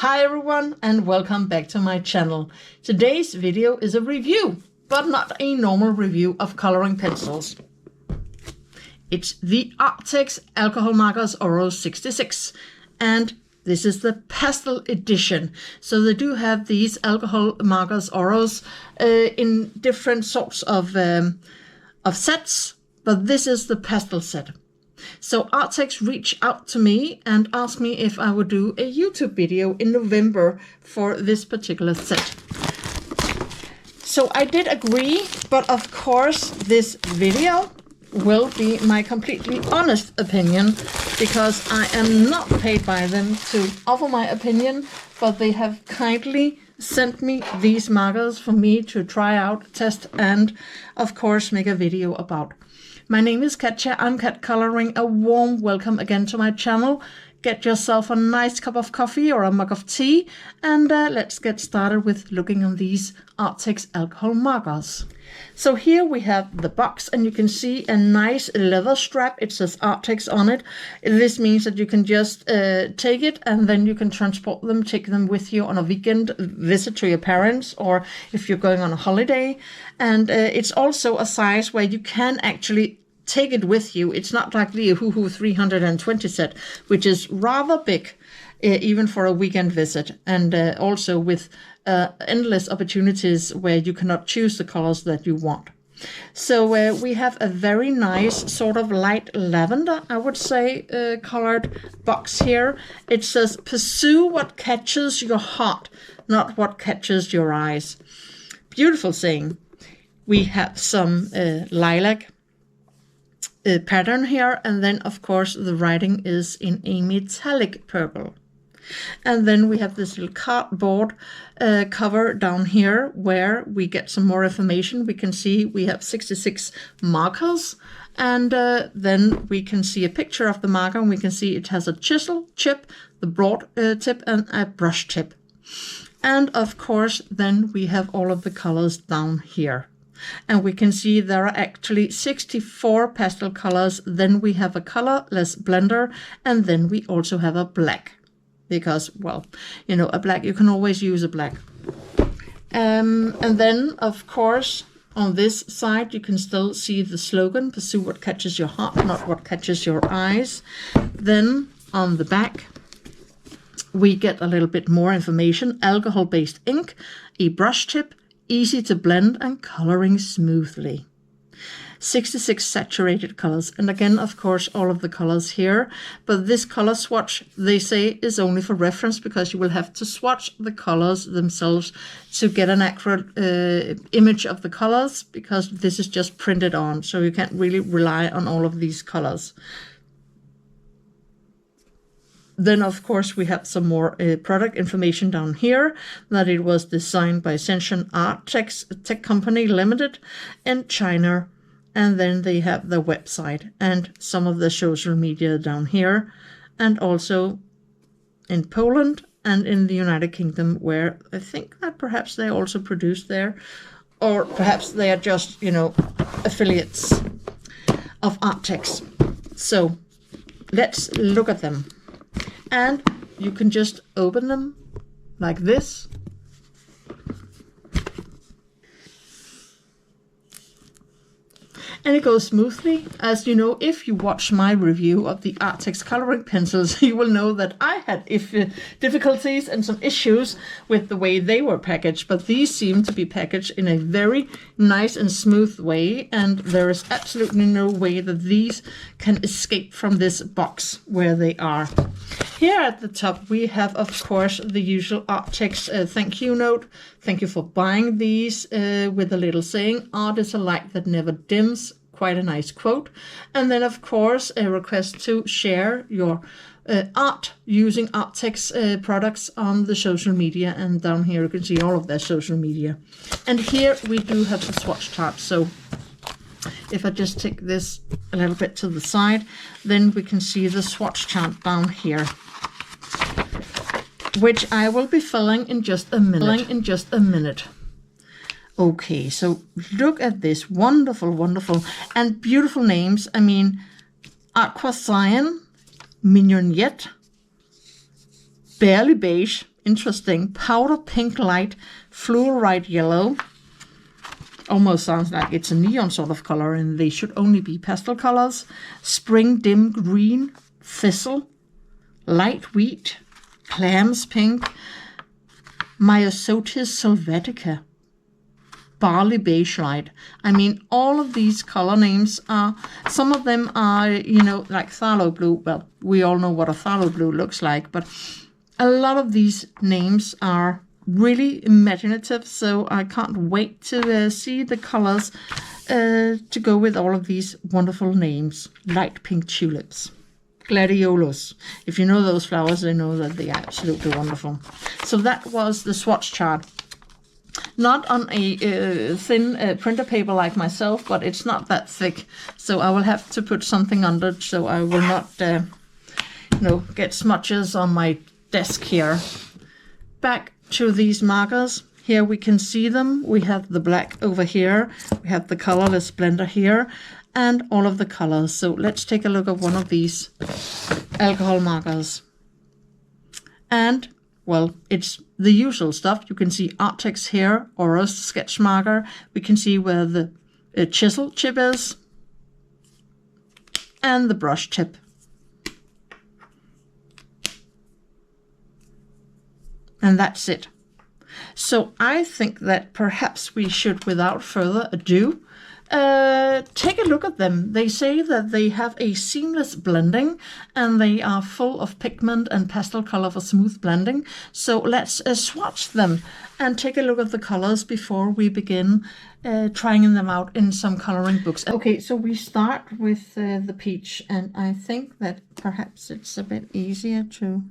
Hi everyone and welcome back to my channel. Today's video is a review, but not a normal review of coloring pencils. It's the Arrtx Alcohol Markers Oros 66 and this is the pastel edition. So they do have these alcohol markers Oros in different sorts of sets, but this is the pastel set. So Arrtx reached out to me and asked me if I would do a YouTube video in November for this particular set. So I did agree, but of course this video will be my completely honest opinion because I am not paid by them to offer my opinion, but they have kindly sent me these markers for me to try out, test, and of course make a video about. My name is Katja, I'm CatColouring. A warm welcome again to my channel. Get yourself a nice cup of coffee or a mug of tea and let's get started with looking on these Arrtx alcohol markers. So here we have the box and you can see a nice leather strap. It says Arrtx on it. This means that you can just take it and then you can transport them, take them with you on a weekend visit to your parents or if you're going on a holiday. And it's also a size where you can actually take it with you. It's not like the Ohuhu 320 set, which is rather big, even for a weekend visit, and also with endless opportunities where you cannot choose the colors that you want. So we have a very nice sort of light lavender, I would say, colored box here. It says, pursue what catches your heart, not what catches your eyes. Beautiful saying. We have some lilac pattern here, and then of course the writing is in a metallic purple. And then we have this little cardboard cover down here where we get some more information. We can see we have 66 markers, and then we can see a picture of the marker, and we can see it has a chisel tip, the broad tip, and a brush tip. And of course then we have all of the colors down here. And we can see there are actually 64 pastel colors. Then we have a colorless blender, and then we also have a black. Because, well, you know, a black, you can always use a black. And then, of course, on this side, you can still see the slogan, pursue what catches your heart, not what catches your eyes. Then on the back, we get a little bit more information. Alcohol-based ink, a brush tip, easy to blend and coloring smoothly. 66 saturated colors, and again of course all of the colors here, but this color swatch they say is only for reference because you will have to swatch the colors themselves to get an accurate image of the colors, because this is just printed on, so you can't really rely on all of these colors. Then, of course, we have some more product information down here, that it was designed by Shenzhen Arrtx Tech Company Limited in China. And then they have the website and some of the social media down here. And also in Poland and in the United Kingdom, where I think that perhaps they also produce there. Or perhaps they are just, you know, affiliates of Arrtx. So let's look at them. And you can just open them like this. And it goes smoothly. As you know, if you watch my review of the Arrtx coloring pencils, you will know that I had difficulties and some issues with the way they were packaged, but these seem to be packaged in a very nice and smooth way, and there is absolutely no way that these can escape from this box where they are. Here at the top we have, of course, the usual Arrtx thank you note. Thank you for buying these, with a little saying, art is a light that never dims. Quite a nice quote. And then, of course, a request to share your art using Arrtx products on the social media. And down here you can see all of their social media. And here we do have the swatch chart. So if I just take this a little bit to the side, then we can see the swatch chart down here, which I will be filling in just a minute. Okay, so look at this wonderful, wonderful and beautiful names. I mean, Aqua Cyan, Mignonette, Barely Beige, interesting. Powder pink light, fluorite yellow. Almost sounds like it's a neon sort of color, and they should only be pastel colors. Spring dim green, thistle, light wheat, clams pink, Myosotis sylvatica, barley beige light. I mean, all of these color names are, some of them are, you know, like phthalo blue. Well, we all know what a phthalo blue looks like, but a lot of these names are really imaginative, so I can't wait to see the colors to go with all of these wonderful names. Light pink tulips, gladiolus. If you know those flowers, they know that they are absolutely wonderful. So that was the swatch chart. Not on a thin printer paper like myself, but it's not that thick, so I will have to put something under it so I will not you know, get smudges on my desk here. Back to these markers. Here we can see them. We have the black over here, we have the colorless blender here, and all of the colors. So let's take a look at one of these alcohol markers. And well, it's the usual stuff. You can see Arrtx here, Oros sketch marker. We can see where the chisel chip is, and the brush tip. And that's it. So I think that perhaps we should, without further ado, take a look at them. They say that they have a seamless blending and they are full of pigment and pastel color for smooth blending. So let's swatch them and take a look at the colors before we begin trying them out in some coloring books. Okay, so we start with the peach, and I think that perhaps it's a bit easier to...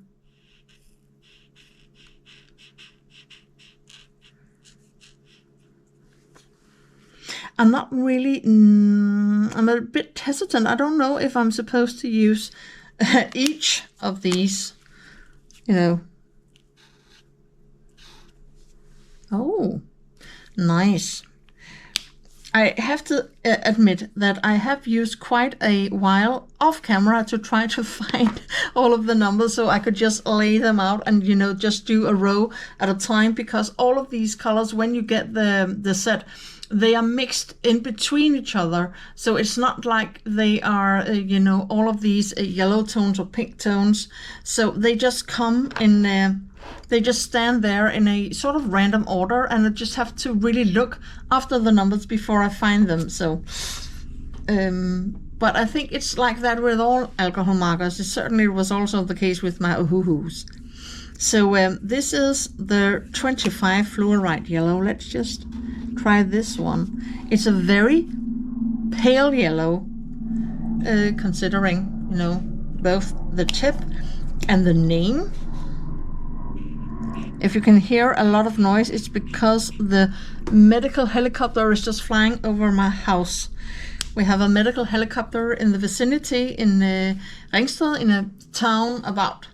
I'm not really, I'm a bit hesitant. I don't know if I'm supposed to use each of these, you know. Oh, nice. I have to admit that I have used quite a while off camera to try to find all of the numbers so I could just lay them out and, you know, just do a row at a time, because all of these colors, when you get the set, they are mixed in between each other. So it's not like they are, you know, all of these yellow tones or pink tones. So they just come in, they just stand there in a sort of random order, and I just have to really look after the numbers before I find them. So, but I think it's like that with all alcohol markers. It certainly was also the case with my Ohuhus. So this is the 25 fluorite yellow. Let's just try this one. It's a very pale yellow, considering, you know, both the tip and the name. If you can hear a lot of noise, it's because the medical helicopter is just flying over my house. We have a medical helicopter in the vicinity in Ringsted, in a town about,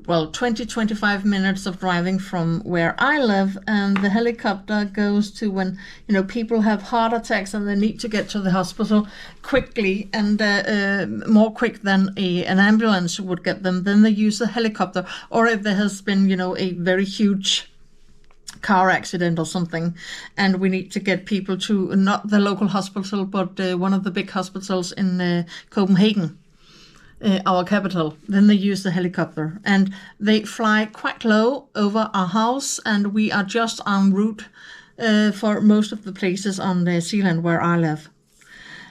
well, 20-25 minutes of driving from where I live, and the helicopter goes to when, you know, people have heart attacks and they need to get to the hospital quickly, and more quick than an ambulance would get them. Then they use the helicopter, or if there has been, you know, a very huge car accident or something, and we need to get people to not the local hospital, but one of the big hospitals in Copenhagen, our capital. Then they use the helicopter, and they fly quite low over our house, and we are just en route for most of the places on the Zealand where I live.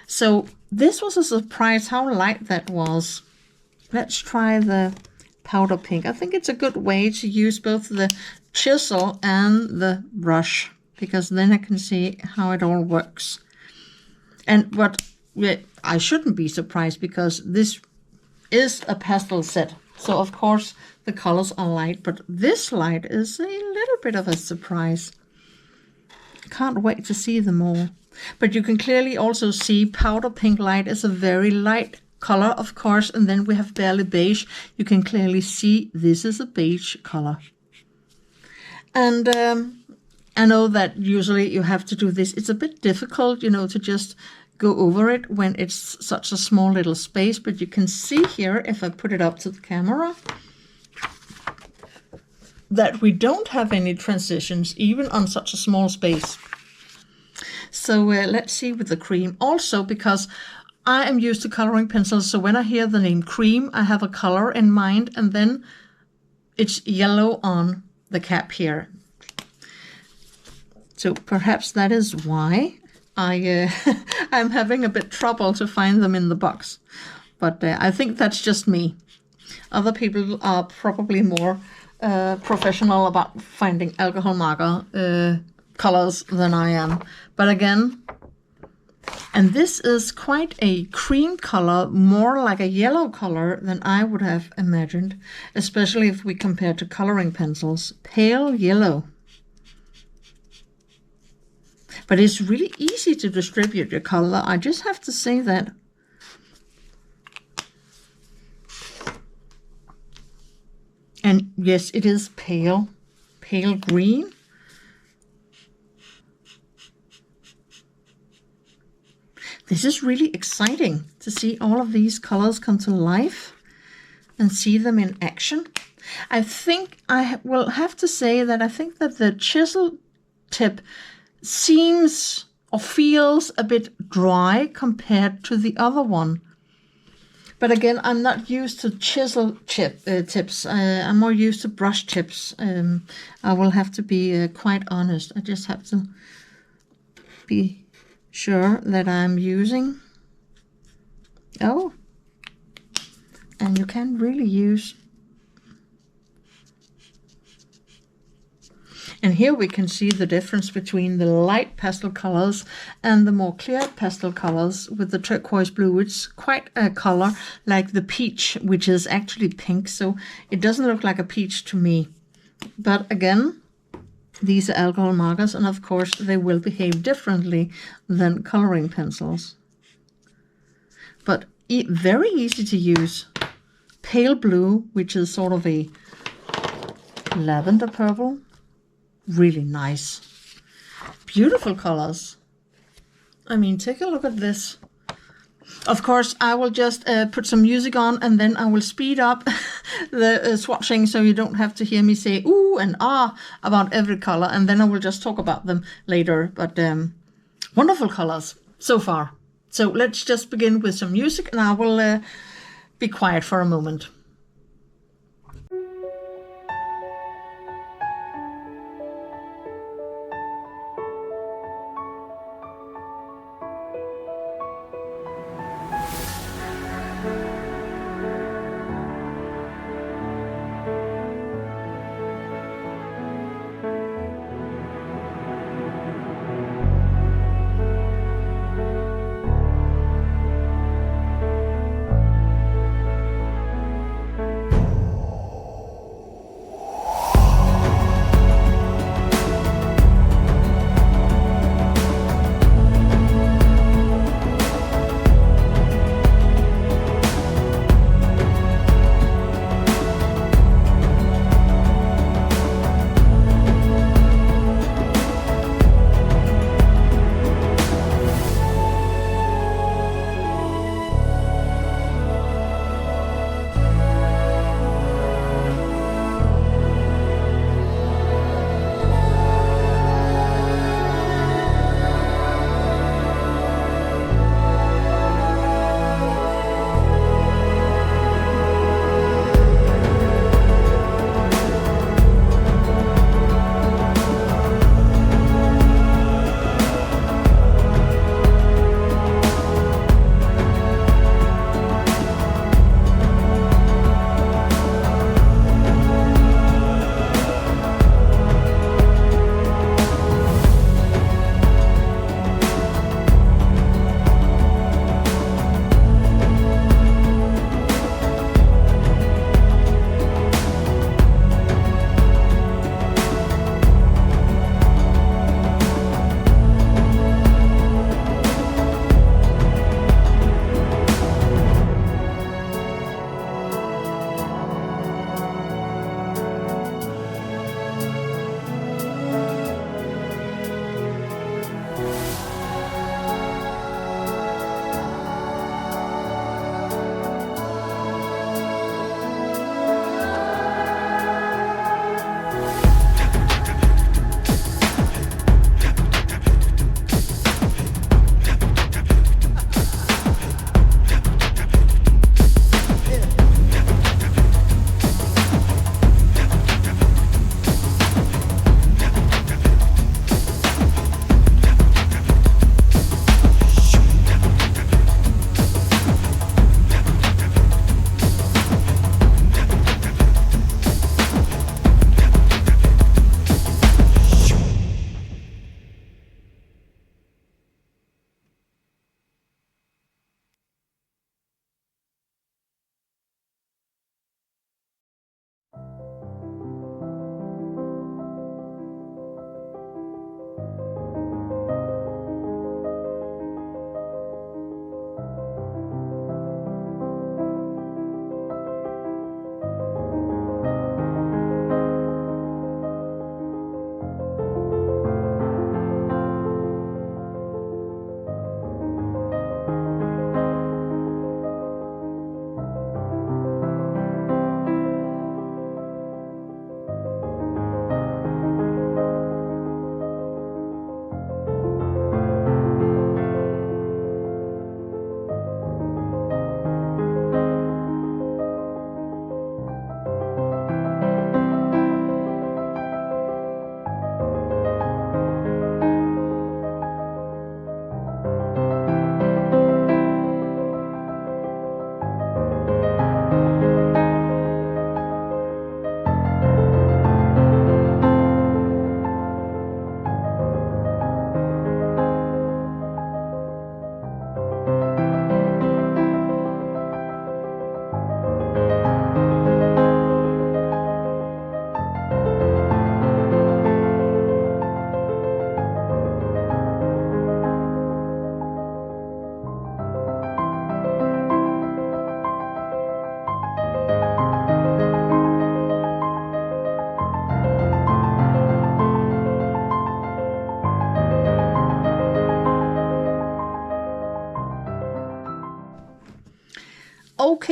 So this was a surprise how light that was. Let's try the powder pink. I think it's a good way to use both the chisel and the brush, because then I can see how it all works. And what I shouldn't be surprised, because this is a pastel set, so of course the colors are light, but this light is a little bit of a surprise. Can't wait to see them all. But you can clearly also see powder pink light is a very light color, of course, and then we have barley beige. You can clearly see this is a beige color. And I know that usually you have to do this. It's a bit difficult, you know, to just go over it when it's such a small little space, but you can see here, if I put it up to the camera, that we don't have any transitions, even on such a small space. So let's see with the cream. Also, because I am used to coloring pencils, so when I hear the name cream, I have a color in mind, and then it's yellow on the cap here. So perhaps that is why I'm having a bit trouble to find them in the box. But I think that's just me. Other people are probably more professional about finding alcohol marker colors than I am. But again, and this is quite a cream color, more like a yellow color than I would have imagined, especially if we compare to coloring pencils. Pale yellow. But it's really easy to distribute your color. I just have to say that. And yes, it is pale green. This is really exciting to see all of these colors come to life and see them in action. I think I will have to say that I think that the chisel tip seems or feels a bit dry compared to the other one. But again, I'm not used to chisel tips. I'm more used to brush tips. I will have to be quite honest. I just have to be sure that I'm using. Oh, and you can really use. And here we can see the difference between the light pastel colors and the more clear pastel colors with the turquoise blue. It's quite a color like the peach, which is actually pink, so it doesn't look like a peach to me. But again, these are alcohol markers, and of course they will behave differently than coloring pencils. But very easy to use. Pale blue, which is sort of a lavender purple. Really nice. Beautiful colors. I mean, take a look at this. Of course, I will just put some music on, and then I will speed up the swatching so you don't have to hear me say ooh and ah about every color, and then I will just talk about them later. But wonderful colors so far. So let's just begin with some music, and I will be quiet for a moment.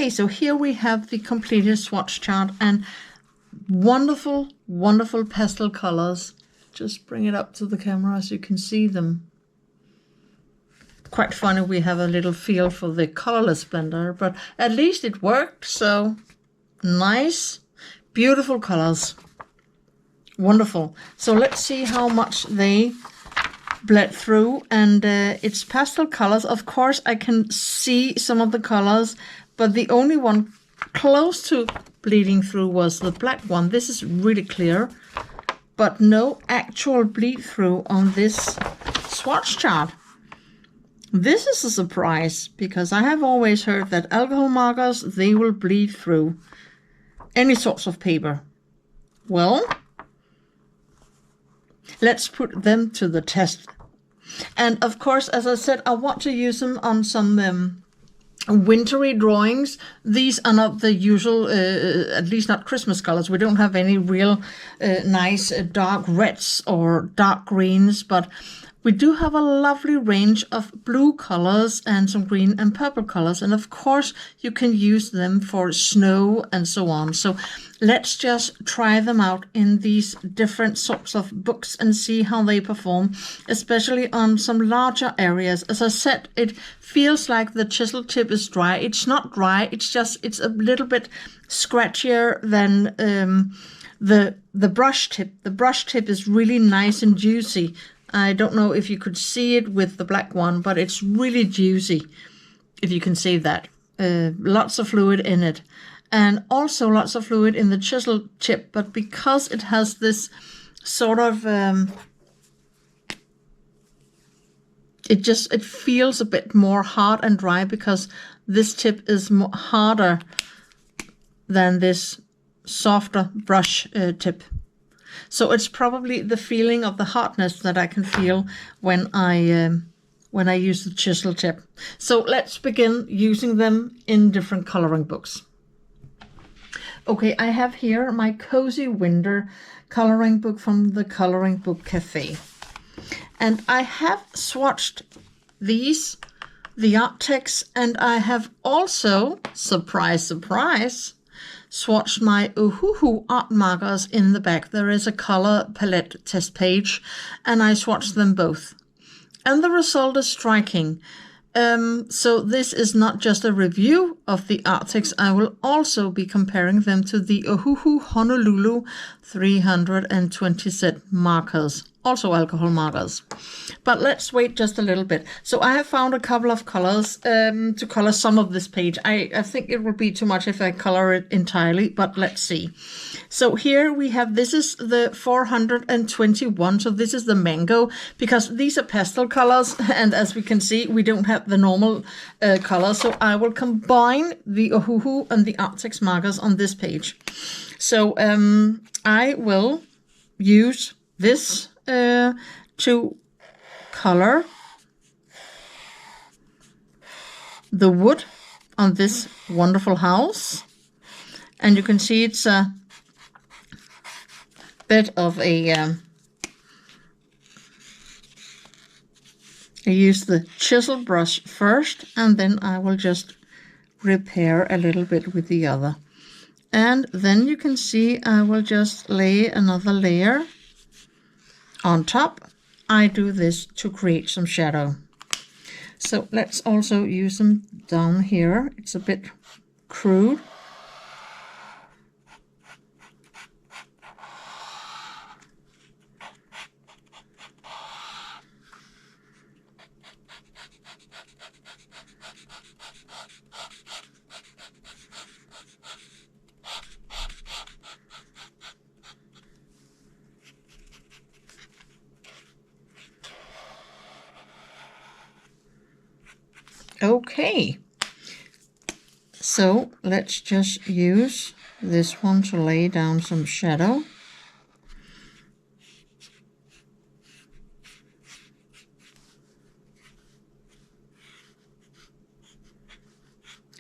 Okay, so here we have the completed swatch chart and wonderful, wonderful pastel colors. Just bring it up to the camera so you can see them. Quite funny, we have a little feel for the colorless blender, but at least it worked. So nice, beautiful colors. Wonderful. So let's see how much they bled through. And it's pastel colors. Of course, I can see some of the colors, but the only one close to bleeding through was the black one. This is really clear, but no actual bleed through on this swatch chart. This is a surprise, because I have always heard that alcohol markers, they will bleed through any sorts of paper. Well, let's put them to the test. And of course, as I said, I want to use them on some wintry drawings. These are not the usual, at least not Christmas colors. We don't have any real nice dark reds or dark greens, but we do have a lovely range of blue colors and some green and purple colors. And of course, you can use them for snow and so on. So let's just try them out in these different sorts of books and see how they perform, especially on some larger areas. As I said, it feels like the chisel tip is dry. It's not dry, it's a little bit scratchier than the brush tip. The brush tip is really nice and juicy. I don't know if you could see it with the black one, but it's really juicy, if you can see that. Lots of fluid in it. And also lots of fluid in the chisel tip, but because it has this sort of, it feels a bit more hard and dry, because this tip is harder than this softer brush tip. So it's probably the feeling of the hardness that I can feel when I use the chisel tip. So let's begin using them in different coloring books. Okay, I have here my Cozy Winter coloring book from the Coloring Book Cafe. And I have swatched these, the Arrtx, and I have also, surprise, surprise, swatched my Ohuhu art markers in the back. There is a color palette test page, and I swatched them both. And the result is striking. So this is not just a review of the Arrtx. I will also be comparing them to the Ohuhu Honolulu 320 set markers, also alcohol markers. But let's wait just a little bit. So I have found a couple of colors to color some of this page. I think it would be too much if I color it entirely, but let's see. So here we have, this is the 421. So this is the mango, because these are pastel colors. And as we can see, we don't have the normal color. So I will combine the Ohuhu and the Arrtx markers on this page. So I will use this to color the wood on this wonderful house. And you can see it's a bit of a I use the chisel brush first, and then I will just repair a little bit with the other. And then you can see I will just lay another layer on top. I do this to create some shadow. So let's also use them down here. It's a bit crude. Okay, so let's just use this one to lay down some shadow.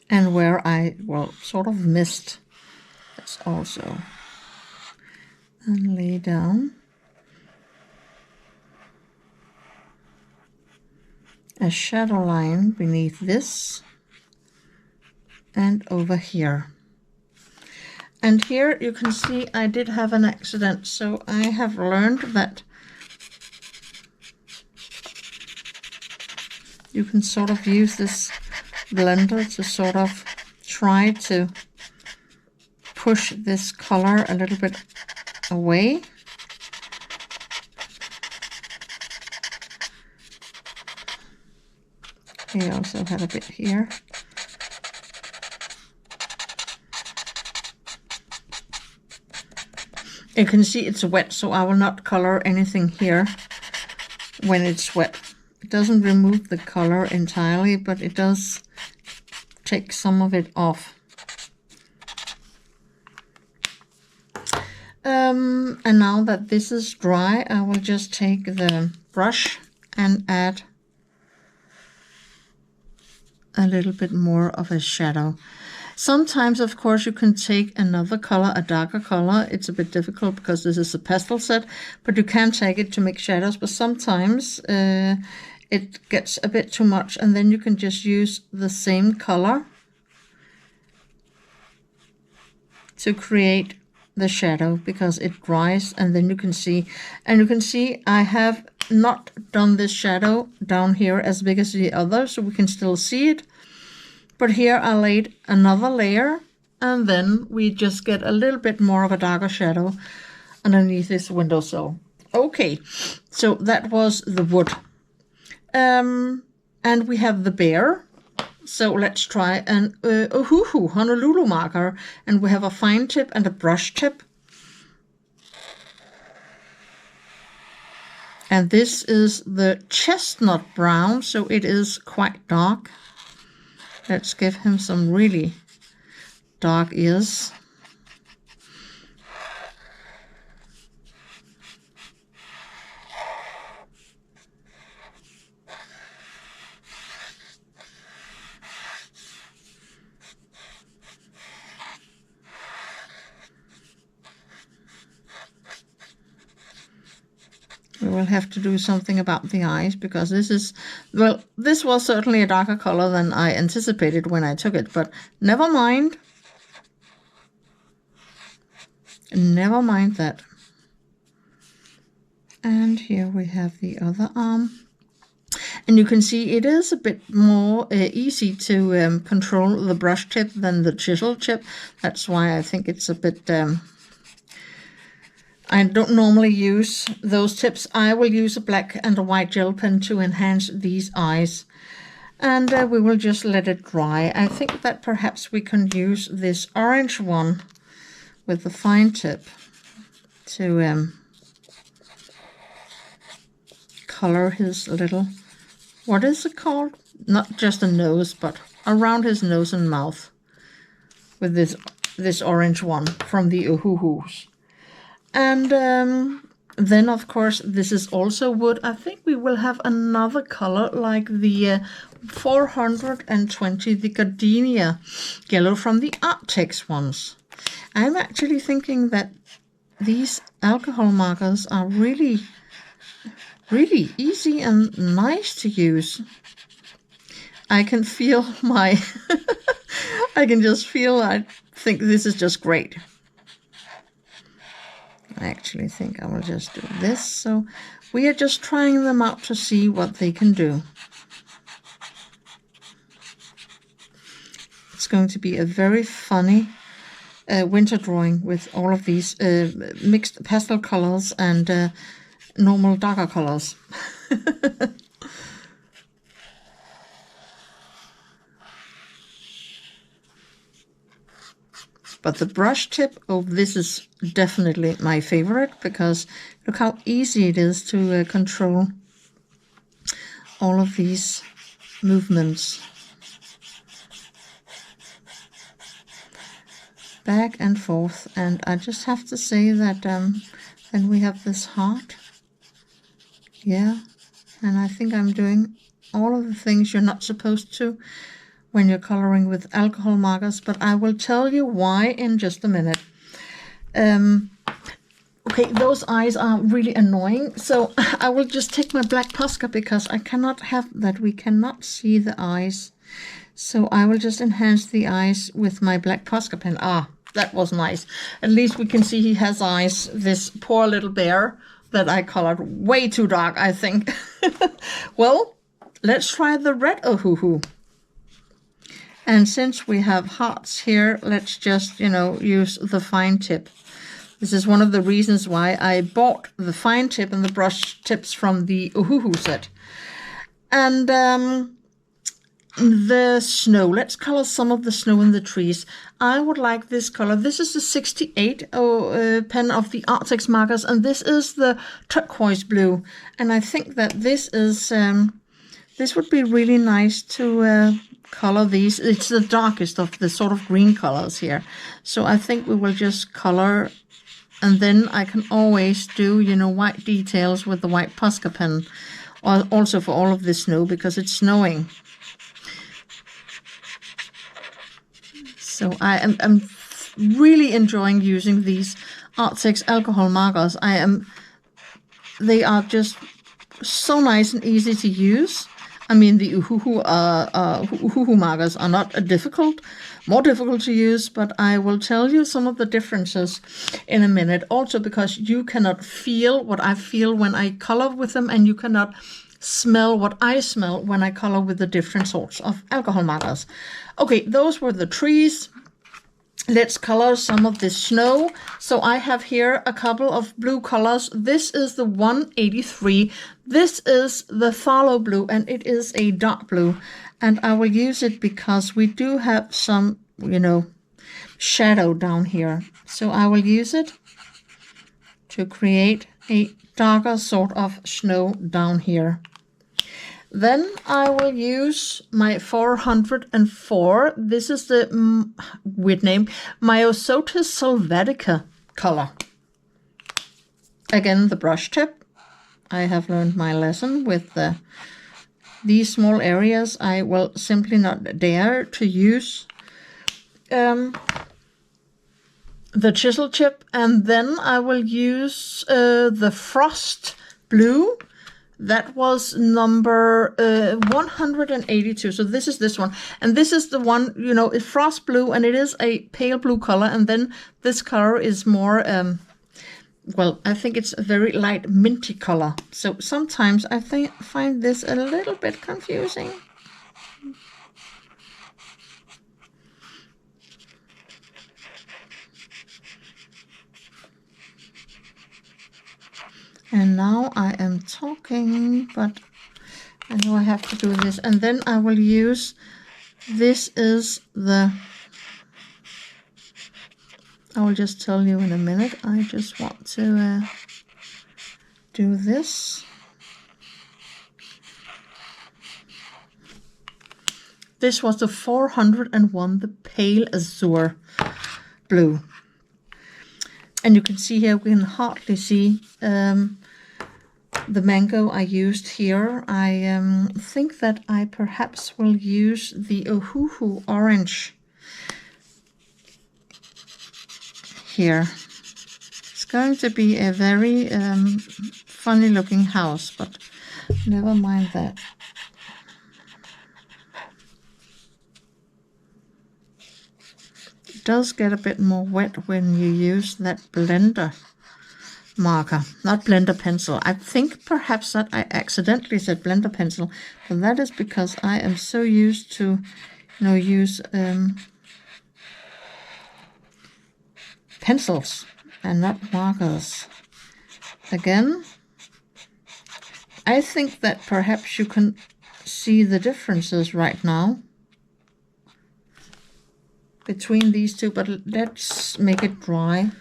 And where I, well, sort of missed, let's also and lay down a shadow line beneath this. and over here. And here you can see I did have an accident, so I have learned that you can sort of use this blender to sort of try to push this color a little bit away. We also had a bit here. You can see it's wet, so I will not color anything here when it's wet. It doesn't remove the color entirely, but it does take some of it off. And now that this is dry, I will just take the brush and add a little bit more of a shadow. Sometimes, of course, you can take another color, a darker color. It's a bit difficult because this is a pastel set, but you can take it to make shadows. But sometimes it gets a bit too much, and then you can just use the same color to create the shadow, because it dries, and then you can see. And you can see I have not done this shadow down here as big as the other, so we can still see it. But here I laid another layer, and then we just get a little bit more of a darker shadow underneath this windowsill. Okay, so that was the wood. And we have the bear. So let's try an Ohuhu Honolulu marker, and we have a fine tip and a brush tip. And this is the chestnut brown, so it is quite dark. Let's give him some really dark ears. We will have to do something about the eyes, because this is, well, this was certainly a darker color than I anticipated when I took it, but never mind. Never mind that. And here we have the other arm. And you can see it is a bit more easy to control the brush tip than the chisel tip. That's why I think it's a bit... I don't normally use those tips. I will use a black and a white gel pen to enhance these eyes. And we will just let it dry. I think that perhaps we can use this orange one with the fine tip to color his little, what is it called? Not just a nose, but around his nose and mouth with this orange one from the Ohuhus. And then, of course, this is also wood. I think we will have another color like the 420, the gardenia yellow from the Arrtx ones. I'm actually thinking that these alcohol markers are really, really easy and nice to use. I can feel my... I can just feel, I think this is just great. I actually think I will just do this. So we are just trying them out to see what they can do. It's going to be a very funny winter drawing with all of these mixed pastel colors and normal darker colors. But the brush tip, oh, this is definitely my favorite, because look how easy it is to control all of these movements. Back and forth. And I just have to say that then we have this heart. Yeah, and I think I'm doing all of the things you're not supposed to when you're coloring with alcohol markers, but I will tell you why in just a minute. Okay, those eyes are really annoying, so I will just take my black Posca, because I cannot have that. We cannot see the eyes. So I will just enhance the eyes with my black Posca pen. Ah, that was nice. At least we can see he has eyes, this poor little bear that I colored way too dark, I think. Well, let's try the red Ohuhu. And since we have hearts here, let's just, use the fine tip. This is one of the reasons why I bought the fine tip and the brush tips from the Ohuhu set. And the snow. Let's color some of the snow in the trees. I would like this color. This is the 68 pen of the Arrtx markers, and this is the turquoise blue. And I think that this is this would be really nice to color these. It's the darkest of the sort of green colors here. So I think we will just color, and then I can always do, white details with the white Posca pen, or also for all of the snow because it's snowing. So I'm really enjoying using these Arrtx alcohol markers. They are just so nice and easy to use. I mean, the Ohuhu markers are not more difficult to use, but I will tell you some of the differences in a minute. Also because you cannot feel what I feel when I color with them, and you cannot smell what I smell when I color with the different sorts of alcohol markers. Okay, those were the trees. Let's color some of the snow. So I have here a couple of blue colors. This is the 183. This is the phthalo blue, and it is a dark blue. And I will use it because we do have some, shadow down here. So I will use it to create a darker sort of snow down here. Then I will use my 404. This is the weird name, Myosotis sylvatica color. Again, the brush tip. I have learned my lesson with these small areas. I will simply not dare to use the chisel tip. And then I will use the frost blue. That was number 182. So this is this one. And this is the one, it's frost blue, and it is a pale blue color. And then this color is more, I think it's a very light minty color. So sometimes I find this a little bit confusing. And now I am talking, but I know I have to do this. And then I will use, this is I will just tell you in a minute. I just want to do this. This was the 401, the pale azure blue. And you can see here, we can hardly see the mango I used here. I think that I perhaps will use the Ohuhu orange here. It's going to be a very funny looking house, but never mind that. It does get a bit more wet when you use that blender marker, not blender pencil. I think perhaps that I accidentally said blender pencil, but that is because I am so used to, use pencils and not markers. Again, I think that perhaps you can see the differences right now between these two, but let's make it dry.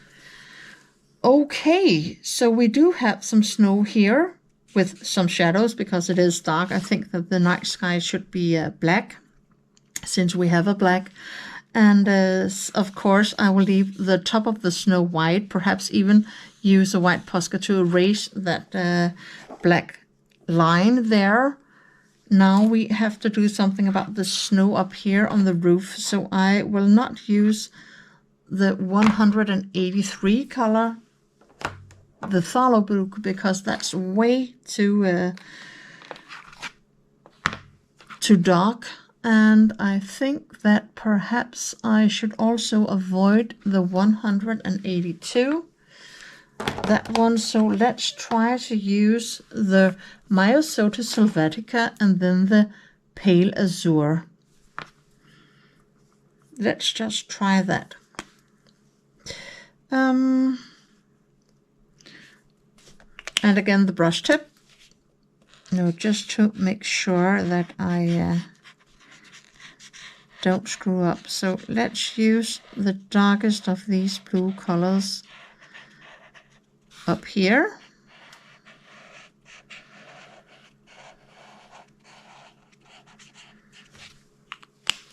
Okay, so we do have some snow here with some shadows because it is dark. I think that the night sky should be black, since we have a black. And of course, I will leave the top of the snow white, perhaps even use a white Posca to erase that black line there. Now we have to do something about the snow up here on the roof, so I will not use the 183 color, the phthalo blue, because that's way too dark. And I think that perhaps I should also avoid the 182. That one, so let's try to use the Myosotis Sylvatica and then the Pale Azure. Let's just try that. And again the brush tip. No, just to make sure that I don't screw up. So let's use the darkest of these blue colors up here.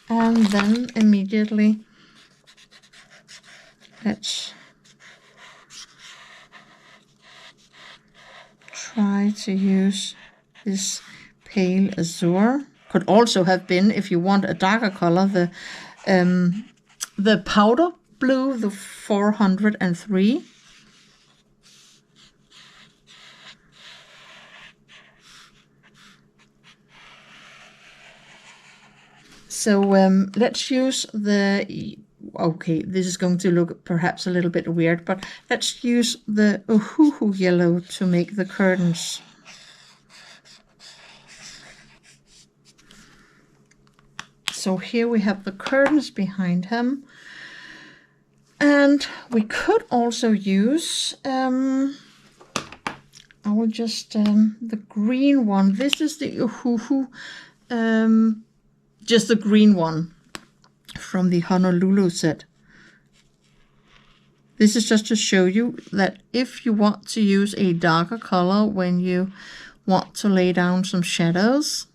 And then immediately let's try to use this Pale Azure. Could also have been, if you want a darker color, the powder blue, the 403. So let's use the, okay, this is going to look perhaps a little bit weird, but let's use the Ohuhu yellow to make the curtains. So here we have the curtains behind him. And we could also use, I will just, the green one. This is the Ohuhu, just the green one from the Honolulu set. This is just to show you that if you want to use a darker color when you want to lay down some shadows,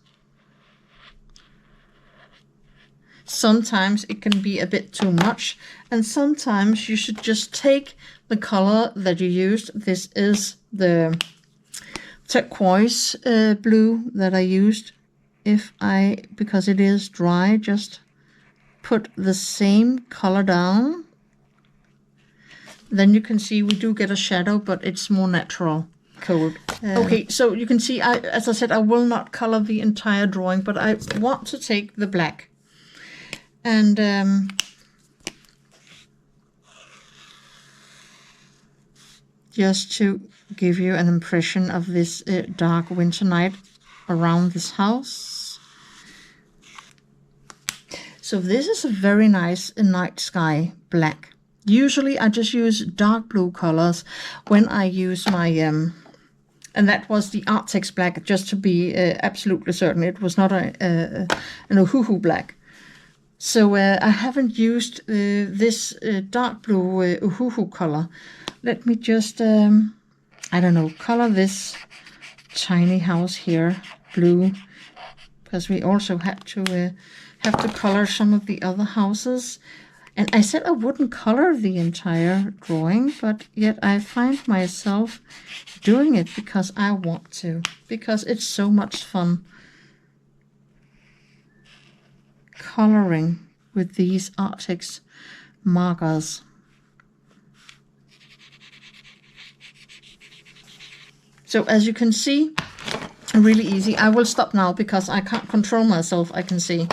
sometimes it can be a bit too much, and sometimes you should just take the color that you used. This is the turquoise blue that I used. Because it is dry, just put the same color down. Then you can see we do get a shadow, but it's more natural. Cold. Okay, so you can see, as I said, I will not color the entire drawing, but I want to take the black. And just to give you an impression of this dark winter night around this house. So this is a very nice night sky black. Usually I just use dark blue colors when I use my, and that was the Arrtx black, just to be absolutely certain. It was not an Ohuhu black. So I haven't used this dark blue Ohuhu color. Let me just, I don't know, color this tiny house here blue, because we also had to have to color some of the other houses. And I said I wouldn't color the entire drawing, but yet I find myself doing it because I want to, because it's so much fun coloring with these Arrtx markers. So as you can see, really easy. I will stop now because I can't control myself, I can see.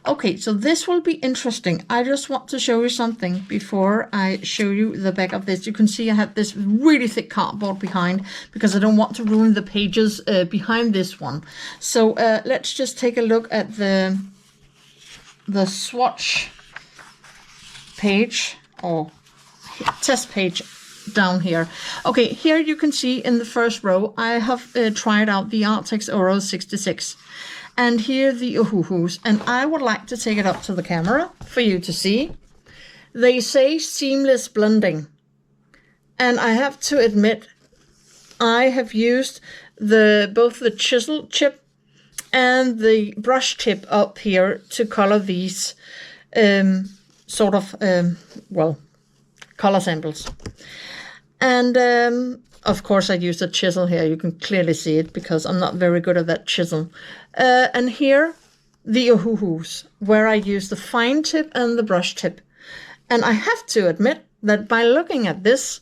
Okay, so this will be interesting. I just want to show you something before I show you the back of this. You can see I have this really thick cardboard behind because I don't want to ruin the pages behind this one. So let's just take a look at the swatch page or test page down here. Okay, here you can see in the first row I have tried out the Arrtx Oros 66. And here the Ohuhus, and I would like to take it up to the camera for you to see. They say seamless blending, and I have to admit I have used both the chisel tip and the brush tip up here to color these sort of color samples. And of course I used a chisel here. You can clearly see it because I'm not very good at that chisel. And here, the Ohuhus, where I use the fine tip and the brush tip. And I have to admit that by looking at this,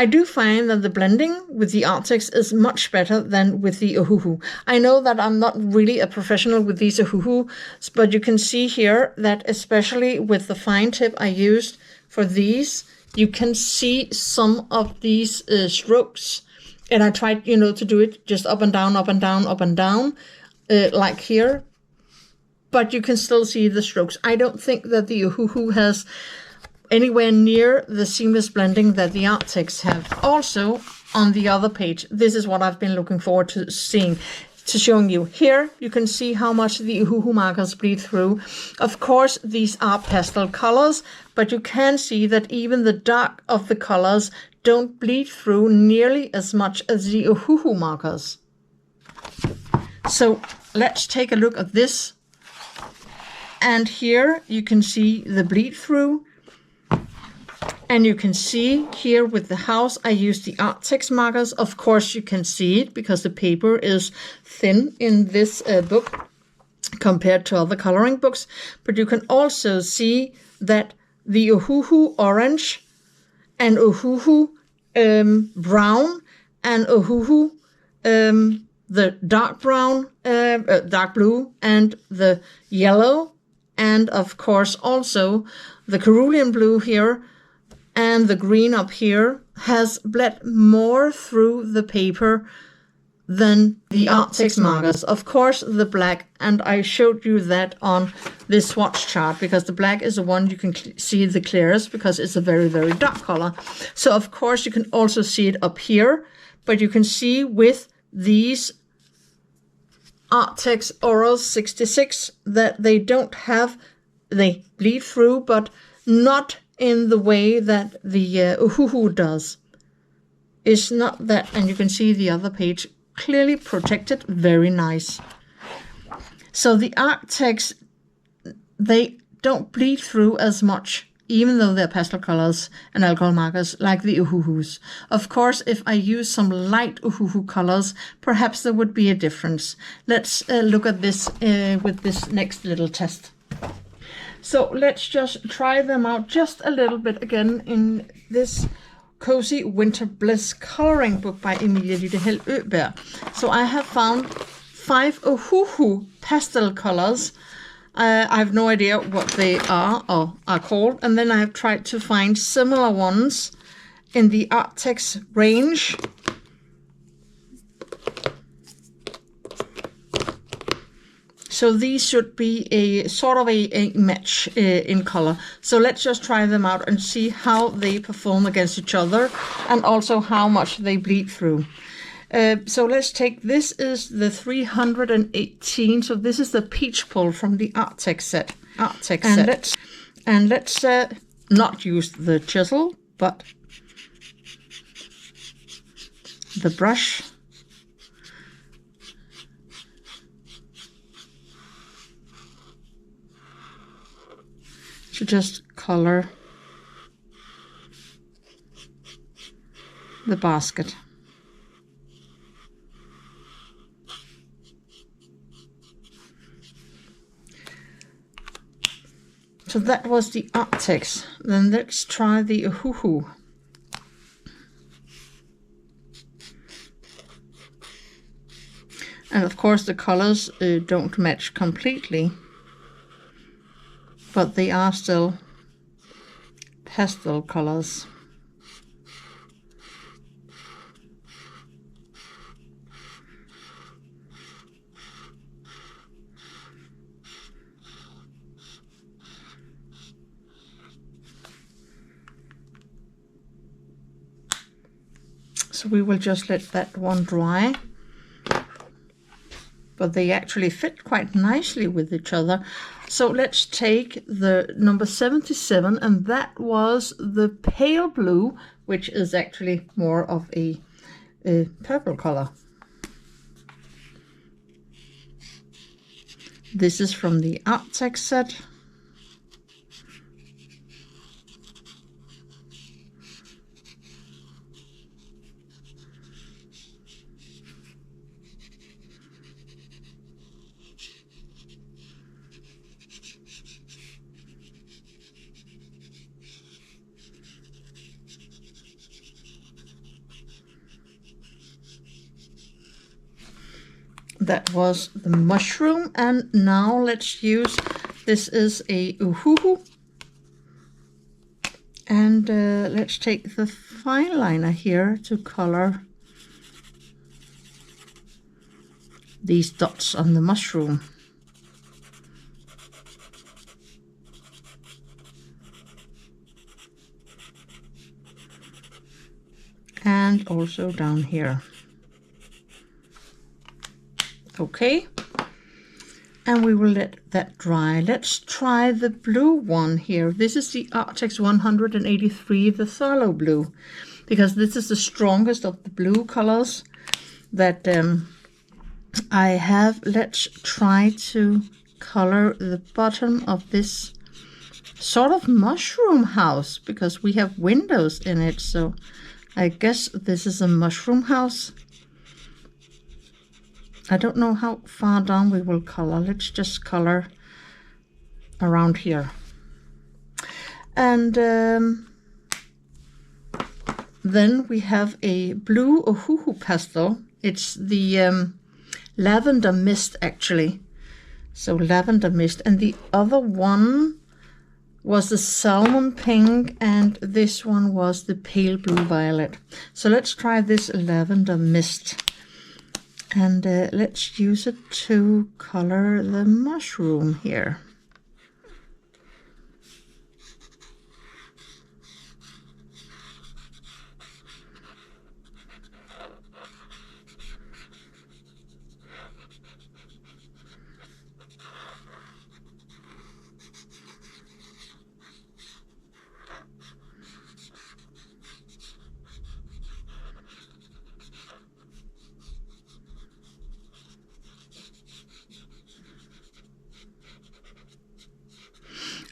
I do find that the blending with the Arrtx is much better than with the Ohuhu. I know that I'm not really a professional with these Ohuhu, but you can see here that especially with the fine tip I used for these, you can see some of these strokes. And I tried, you know, to do it just up and down, up and down, up and down, like here. But you can still see the strokes. I don't think that the Ohuhu has anywhere near the seamless blending that the Arrtx have. Also, on the other page, this is what I've been looking forward to seeing, to showing you. Here, you can see how much the Ohuhu markers bleed through. Of course, these are pastel colors, but you can see that even the dark of the colors don't bleed through nearly as much as the Ohuhu markers. So let's take a look at this. And here you can see the bleed through. And you can see here with the house, I used the Arrtx markers. Of course, you can see it because the paper is thin in this book compared to other coloring books. But you can also see that the Ohuhu orange and Ohuhu brown and Ohuhu the dark brown, dark blue and the yellow, and of course also the cerulean blue here and the green up here has bled more through the paper than the Arrtx markers. Of course the black, and I showed you that on this swatch chart because the black is the one you can see the clearest because it's a very, very dark color. So of course you can also see it up here, but you can see with these Arrtx Oros 66 that they don't have, they bleed through, but not in the way that the Ohuhu does. It's not that, and you can see the other page clearly protected, very nice. So the Arrtx, they don't bleed through as much, even though they're pastel colors and alcohol markers like the Ohuhus. Of course, if I use some light Ohuhu colors, perhaps there would be a difference. Let's look at this with this next little test. So let's just try them out just a little bit again in this Cozy Winter Bliss coloring book by Emilie Lydehell Øberg. So I have found 5 Ohuhu pastel colors. I have no idea what they are or are called. And then I have tried to find similar ones in the Arrtx range. So these should be a sort of a match in color. So let's just try them out and see how they perform against each other and also how much they bleed through. So let's take, this is the 318. So this is the peach pull from the Arrtx set. And let's not use the chisel, but the brush. To just color the basket. So that was the Arrtx. Then let's try the Ohuhu. And of course the colors don't match completely, but they are still pastel colors. So we will just let that one dry. But they actually fit quite nicely with each other. So let's take the number 77, and that was the pale blue, which is actually more of a purple color. This is from the Arrtx set. That was the mushroom, and now let's use, this is a Ohuhu, and let's take the fine liner here to color these dots on the mushroom. And also down here. Okay, and we will let that dry. Let's try the blue one here. This is the Arrtx 183, the Thurlow blue, because this is the strongest of the blue colors that I have. Let's try to color the bottom of this sort of mushroom house, because we have windows in it, so I guess this is a mushroom house. I don't know how far down we will color. Let's just color around here. And then we have a blue Ohuhu pastel. It's the lavender mist, actually. So lavender mist. And the other one was the salmon pink, and this one was the pale blue violet. So let's try this lavender mist. And let's use it to color the mushroom here.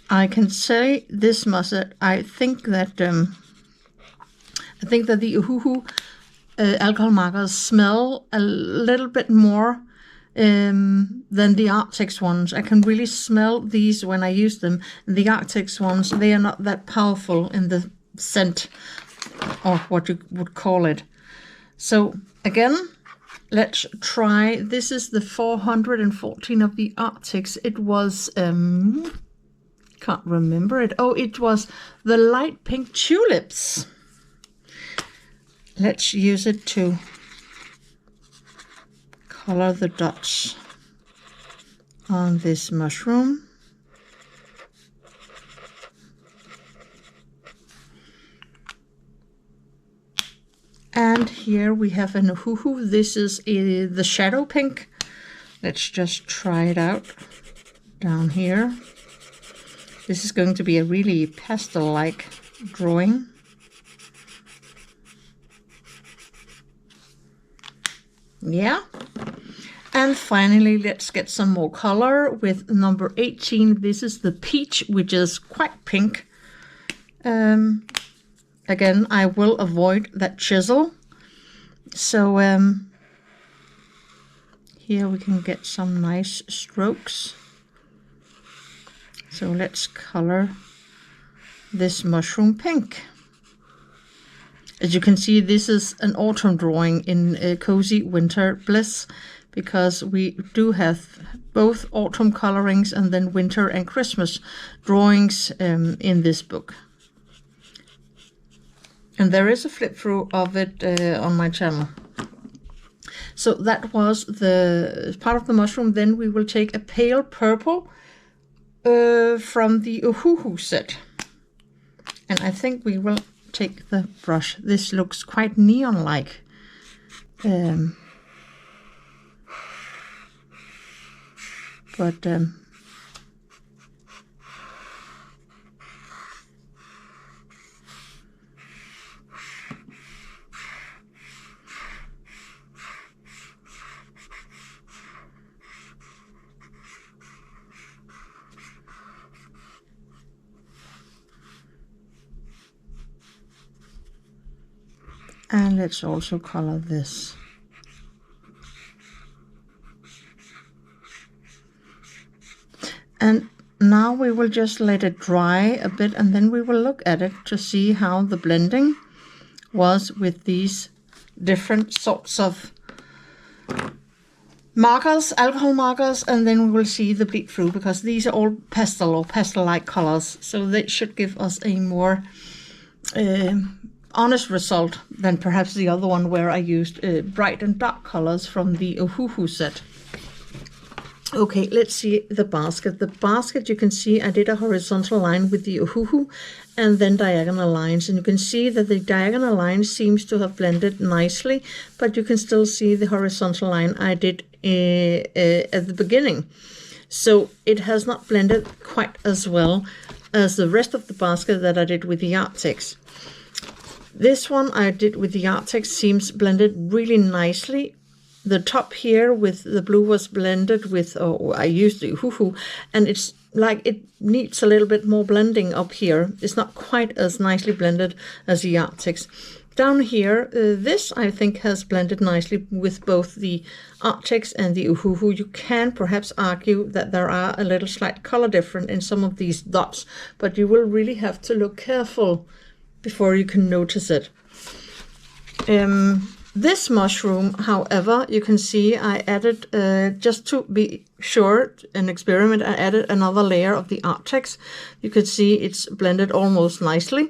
I can say this much, that I think that the Ohuhu alcohol markers smell a little bit more than the Arrtx ones. I can really smell these when I use them. The Arrtx ones, they are not that powerful in the scent, or what you would call it. So again, let's try. This is the 414 of the Arrtx. It was can't remember it. Oh, it was the light pink tulips. Let's use it to color the dots on this mushroom. And here we have an Ohuhu. This is the shadow pink. Let's just try it out down here. This is going to be a really pastel-like drawing. Yeah. And finally, let's get some more color with number 18. This is the peach, which is quite pink. Again, I will avoid that chisel. So here we can get some nice strokes. So let's color this mushroom pink. As you can see, this is an autumn drawing in Cozy Winter Bliss, because we do have both autumn colorings and then winter and Christmas drawings in this book. And there is a flip through of it on my channel. So that was the part of the mushroom. Then we will take a pale purple from the Ohuhu set. And I think we will take the brush. This looks quite neon-like. And let's also color this. And now we will just let it dry a bit, and then we will look at it to see how the blending was with these different sorts of markers, alcohol markers, and then we will see the bleed through, because these are all pastel or pastel-like colors, so they should give us a more honest result than perhaps the other one where I used bright and dark colors from the Ohuhu set. Okay, let's see the basket. The basket, you can see I did a horizontal line with the Ohuhu and then diagonal lines. And you can see that the diagonal line seems to have blended nicely, but you can still see the horizontal line I did at the beginning. So it has not blended quite as well as the rest of the basket that I did with the Arrtx. This one I did with the Arrtx seems blended really nicely. The top here with the blue was blended with, I used the Ohuhu, and it's like it needs a little bit more blending up here. It's not quite as nicely blended as the Arrtx. Down here, this I think has blended nicely with both the Arrtx and the Ohuhu. You can perhaps argue that there are a little slight color difference in some of these dots, but you will really have to look careful before you can notice it. This mushroom, however, you can see I added, just to be sure, an experiment, I added another layer of the Arrtx. You can see it's blended almost nicely.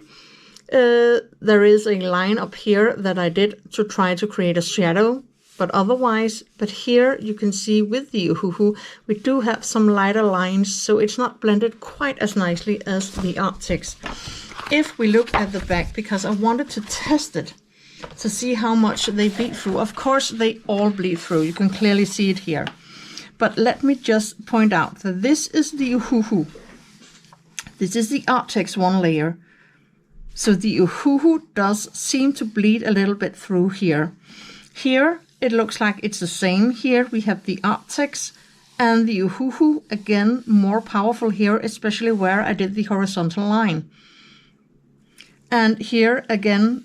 There is a line up here that I did to try to create a shadow, but here you can see with the Ohuhu, we do have some lighter lines, so it's not blended quite as nicely as the Arrtx. If we look at the back, because I wanted to test it, to see how much they bleed through. Of course, they all bleed through. You can clearly see it here. But let me just point out that this is the Ohuhu. This is the Arrtx one layer. So the Ohuhu does seem to bleed a little bit through here. Here, it looks like it's the same. Here we have the Arrtx and the Ohuhu, again, more powerful here, especially where I did the horizontal line. And here, again,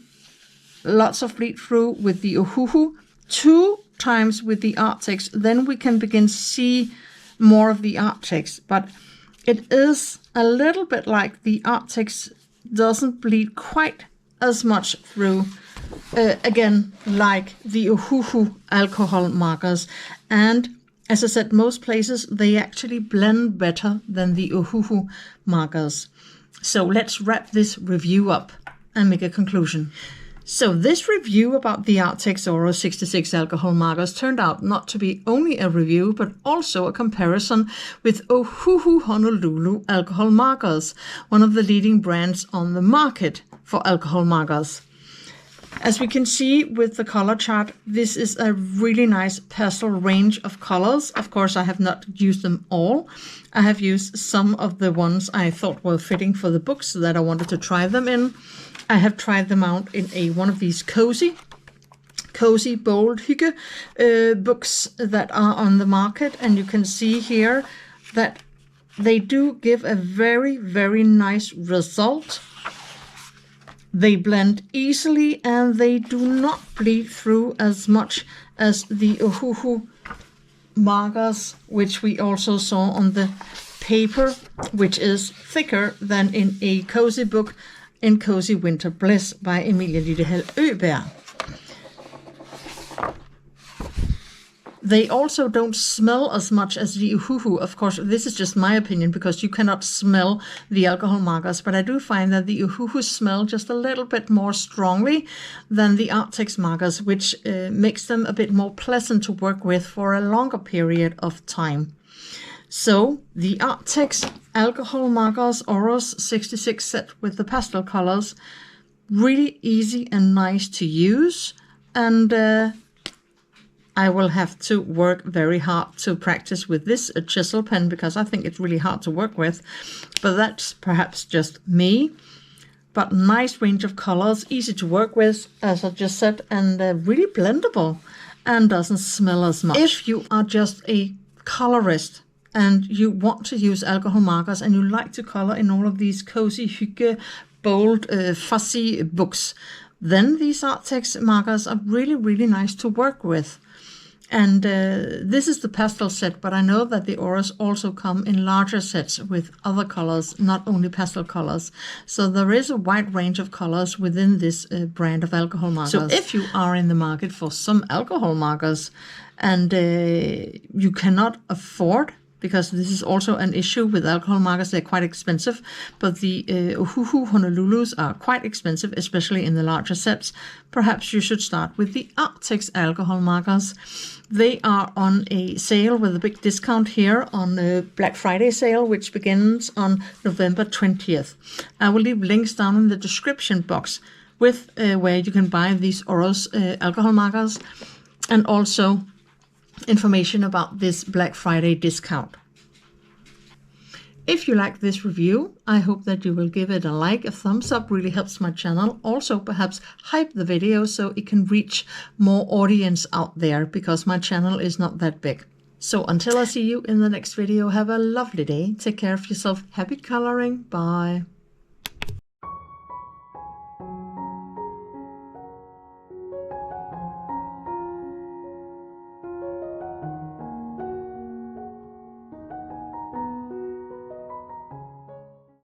lots of bleed through with the Ohuhu, 2 times with the Arrtx, then we can begin to see more of the Arrtx. But it is a little bit like the Arrtx doesn't bleed quite as much through, again, like the Ohuhu alcohol markers. And as I said, most places, they actually blend better than the Ohuhu markers. So let's wrap this review up and make a conclusion. So this review about the Arrtx Oros 66 alcohol markers turned out not to be only a review, but also a comparison with Ohuhu Honolulu alcohol markers, one of the leading brands on the market for alcohol markers. As we can see with the color chart, this is a really nice pastel range of colors. Of course, I have not used them all. I have used some of the ones I thought were fitting for the books that I wanted to try them in. I have tried them out in one of these cozy bold hygge books that are on the market, and you can see here that they do give a very, very nice result. They blend easily and they do not bleed through as much as the Ohuhu markers, which we also saw on the paper, which is thicker than in a cozy book in Cozy Winter Bliss by Emilie Lidehel Øberg. They also don't smell as much as the Ohuhu. Of course, this is just my opinion because you cannot smell the alcohol markers, but I do find that the Ohuhu smell just a little bit more strongly than the Arrtx markers, which makes them a bit more pleasant to work with for a longer period of time. So the Arrtx alcohol markers Oros 66 set with the pastel colors, really easy and nice to use, and I will have to work very hard to practice with this chisel pen because I think it's really hard to work with, but that's perhaps just me. But nice range of colors, easy to work with, as I just said, and really blendable and doesn't smell as much. If you are just a colorist and you want to use alcohol markers and you like to color in all of these cozy, hygge, bold, fussy books, then these Arrtx markers are really, really nice to work with. And this is the pastel set, but I know that the Oros also come in larger sets with other colors, not only pastel colors. So there is a wide range of colors within this brand of alcohol markers. So if you are in the market for some alcohol markers and you cannot afford, because this is also an issue with alcohol markers, they're quite expensive, but the Ohuhu Honolulus are quite expensive, especially in the larger sets. Perhaps you should start with the Arrtx alcohol markers. They are on a sale with a big discount here on the Black Friday sale, which begins on November 20th. I will leave links down in the description box with where you can buy these Oros alcohol markers, and also information about this Black Friday discount. If you like this review, I hope that you will give it a like. A thumbs up really helps my channel. Also, perhaps hype the video so it can reach more audience out there, because my channel is not that big. So until I see you in the next video, have a lovely day. Take care of yourself. Happy coloring. Bye.